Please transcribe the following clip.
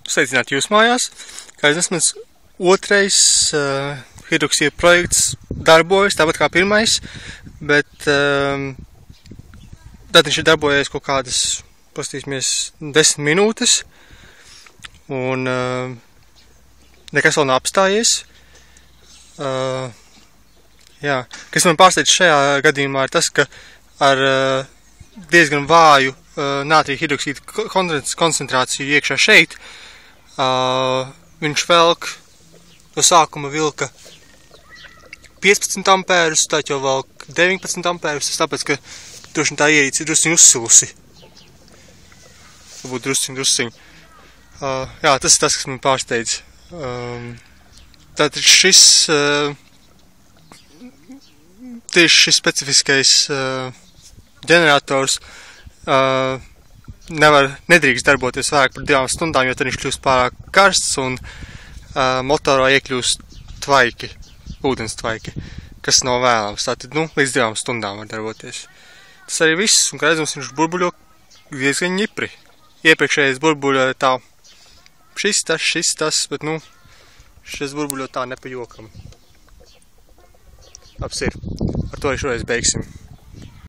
sveicināt jūs mājās. Kā es esmu otrais hidroksīda projekts darbojas, tāpat kā pirmais, bet tad viņš ir darbojies kaut kādas, pastīsimies, 10 minūtes, un nekas vēl nav apstājies. Jā, kas man pārsteidz šajā gadījumā ir tas, ka ar diezgan vāju nātrija hidroksīda koncentrāciju iekšā šeit, viņš velk, no sākuma vilka 15 ampērus, tā jau velk 19 ampērus, tas tāpēc, ka droši tā ierīce ir drusciņ uzsilusi. Varbūt drusciņ. Jā, tas ir tas, kas man pārsteidz. Tātad šis tieši šis specifiskais ģenerators nedrīkst darboties vairāk par 2 stundām, jo tad viņš kļūst pārāk karsts un motorā iekļūst tvaiki, ūdens tvaiki, kas nav vēlams. Tātad, līdz 2 stundām var darboties. Tas arī viss, un kā redzams, viņš burbuļo diezgan ņipri. Iepriekšējais burbuļoja tā šis tas, bet, šis burbuļo tā ne pa jokam. Labs ir. Ar to arī šoreiz beigsim.